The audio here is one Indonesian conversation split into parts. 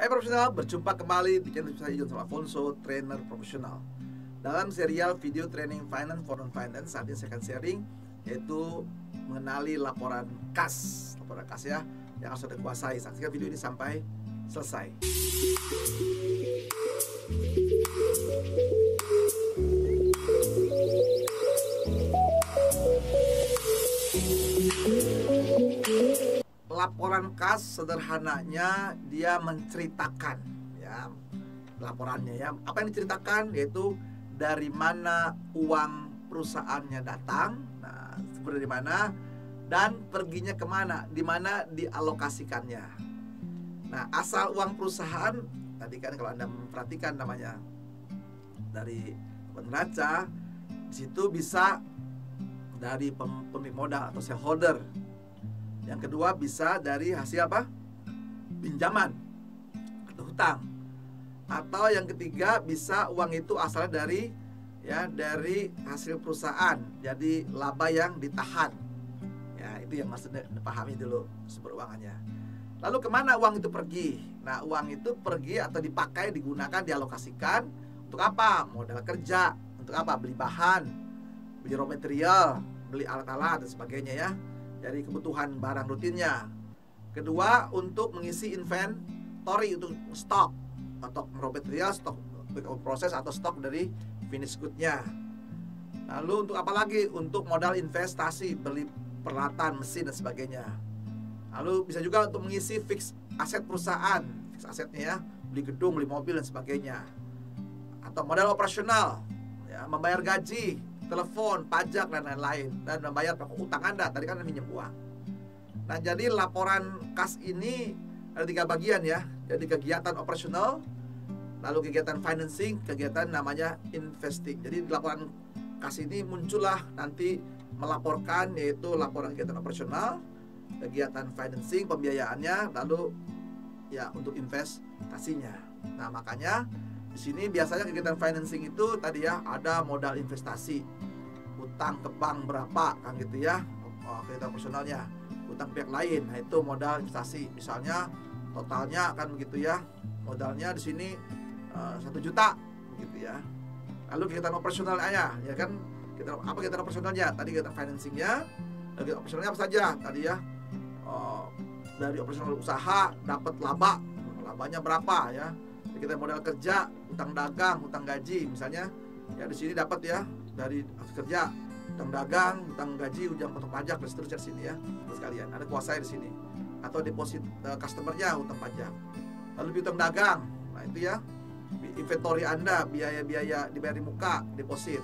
Hai profesional, berjumpa kembali di channel saya John Alfonso, trainer profesional. Dalam serial video training finance for non-finance, saat ini saya akan sharing yaitu mengenali laporan kas. Laporan kas ya, yang harus Anda kuasai. Saksikan video ini sampai selesai. Laporan kas sederhananya dia menceritakan ya laporannya ya. Apa yang diceritakan yaitu dari mana uang perusahaannya datang, nah sebenarnya dari mana dan perginya kemana, di mana dialokasikannya. Nah asal uang perusahaan tadi kan kalau Anda memperhatikan namanya dari neraca, di situ bisa dari pemilik modal atau shareholder. Yang kedua bisa dari hasil apa? Pinjaman atau hutang. Atau yang ketiga bisa uang itu asalnya dari dari hasil perusahaan. Jadi laba yang ditahan. Ya, itu yang maksudnya pahami dulu sumber uangannya. Lalu kemana uang itu pergi? Nah, uang itu pergi atau dipakai, digunakan, dialokasikan untuk apa? Modal kerja, untuk apa? Beli bahan, beli raw material, beli alat-alat dan sebagainya ya. Dari kebutuhan barang rutinnya. Kedua, untuk mengisi inventory, untuk stok atau raw material, stok proses atau stok dari finish good-nya. Lalu untuk apa lagi? Untuk modal investasi, beli peralatan, mesin dan sebagainya. Lalu bisa juga untuk mengisi fix aset perusahaan, fix asetnya ya, beli gedung, beli mobil dan sebagainya. Atau modal operasional, ya, membayar gaji, telepon, pajak dan lain-lain, dan membayar utang Anda. Tadi kan minjem uang. Nah, jadi laporan kas ini ada 3 bagian ya. Jadi kegiatan operasional, lalu kegiatan financing, kegiatan namanya investing. Jadi laporan kas ini muncullah nanti melaporkan yaitu laporan kegiatan operasional, kegiatan financing, pembiayaannya, lalu ya untuk investasinya. Nah, makanya di sini biasanya kegiatan financing itu tadi ya ada modal investasi, utang ke bank berapa kan gitu ya, kegiatan operasionalnya, utang pihak lain, nah itu modal investasi. Misalnya totalnya kan begitu ya, modalnya di sini 1 juta gitu ya. Lalu kegiatan operasionalnya ya kan, apa kegiatan operasionalnya? Tadi kegiatan financingnya, kegiatan operasionalnya apa saja tadi ya, dari operasional usaha dapat labanya berapa ya. Kita modal kerja, utang dagang, utang gaji, misalnya ya di sini dapat ya dari kerja, utang dagang, utang gaji, ujang potong pajak dan seterusnya di sini ya. Terus sekalian ada kuasai di sini. Atau deposit customernya, utang pajak. Lalu utang dagang, nah itu ya inventory Anda, biaya-biaya dibayar di muka, deposit.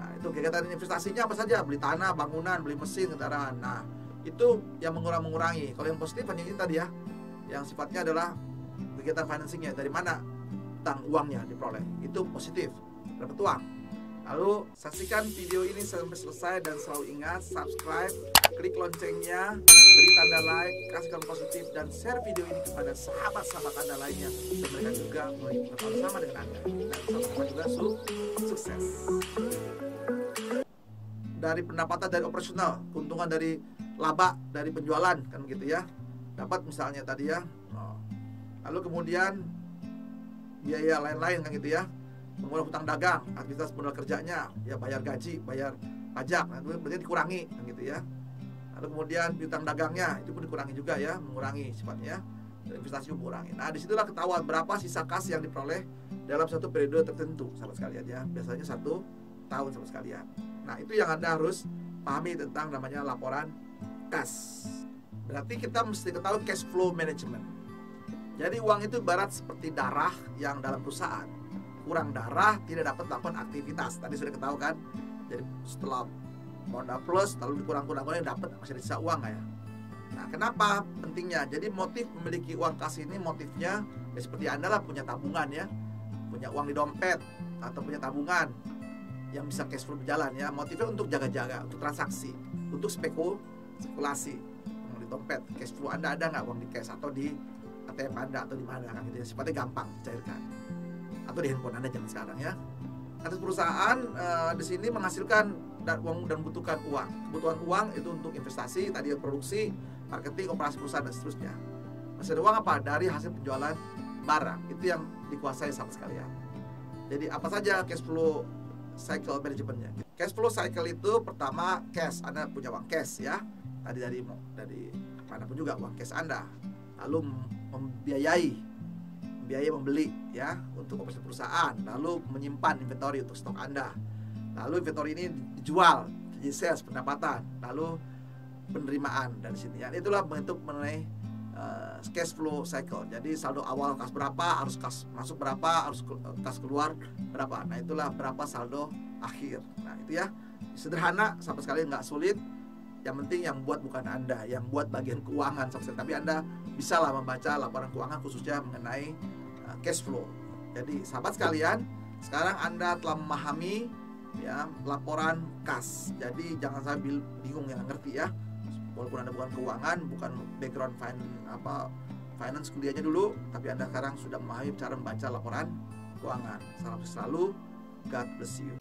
Nah itu kegiatan investasinya apa saja? Beli tanah, bangunan, beli mesin, kendaraan. Nah itu yang mengurangi. Kalau yang positif hanya ini tadi ya, yang sifatnya adalah kegiatan financingnya, dari mana utang uangnya diperoleh, itu positif, dapat uang. Lalu saksikan video ini sampai selesai dan selalu ingat subscribe, klik loncengnya, beri tanda like, kasih komen positif dan share video ini kepada sahabat-sahabat Anda lainnya dan mereka juga bersama sama dengan Anda dan sama-sama juga sukses. Dari pendapatan dari operasional, keuntungan dari laba dari penjualan kan gitu ya, dapat misalnya tadi ya. Lalu kemudian biaya lain-lain kan gitu ya, mengurangi hutang dagang, aktivitas modal kerjanya, ya bayar gaji, bayar pajak, nah itu berarti dikurangi kan gitu ya. Lalu kemudian hutang dagangnya itu pun dikurangi juga ya, mengurangi sifatnya, dan investasi pun mengurangi. Nah disitulah ketahuan berapa sisa kas yang diperoleh dalam satu periode tertentu, sahabat sekalian ya. Biasanya 1 tahun sahabat sekalian. Nah itu yang Anda harus pahami tentang namanya laporan kas. Berarti kita mesti ketahui cash flow management. Jadi uang itu ibarat seperti darah yang dalam perusahaan. Kurang darah tidak dapat melakukan aktivitas. Tadi sudah ketahui kan. Jadi setelah modal plus lalu dikurang-kurangnya dapat masih ada sisa uang nggak ya? Nah kenapa pentingnya? Jadi motif memiliki uang kas ini motifnya ya seperti Anda lah punya tabungan ya, punya uang di dompet atau punya tabungan yang bisa cash flow berjalan ya. Motifnya untuk jaga-jaga, untuk transaksi, untuk spekulasi. Uang di dompet, cash flow Anda ada nggak uang di cash atau di ATM Anda atau di mana kan gitu ya, sifatnya gampang dicairkan. Atau di handphone Anda zaman sekarang ya. Atas perusahaan di sini menghasilkan uang dan membutuhkan uang. Kebutuhan uang itu untuk investasi, tadi produksi, marketing, operasi perusahaan dan seterusnya. Masih ada uang apa? Dari hasil penjualan barang. Itu yang dikuasai sama sekalian. Jadi apa saja cash flow cycle manajemennya? Cash flow cycle itu pertama cash, Anda punya uang cash ya. Tadi dari mana pun juga uang cash Anda. Lalu membiayai membeli ya untuk operasi perusahaan, lalu menyimpan inventory untuk stok Anda. Lalu inventory ini dijual, jadi sales, pendapatan, lalu penerimaan dari sini ya. Itulah bentuk mengenai cash flow cycle. Jadi saldo awal kas berapa, harus kas masuk berapa, harus kas keluar berapa. Nah, itulah berapa saldo akhir. Nah, itu ya. Sederhana, sama sekali nggak sulit. Yang penting yang buat bukan Anda, yang buat bagian keuangan sama sekali. Tapi Anda bisa lah membaca laporan keuangan khususnya mengenai cash flow. Jadi sahabat sekalian, sekarang Anda telah memahami ya laporan kas. Jadi jangan sampai bingung, yang ngerti ya. Walaupun Anda bukan keuangan, bukan background finance kuliahnya dulu, tapi Anda sekarang sudah memahami cara membaca laporan keuangan. Salam selalu, God bless you.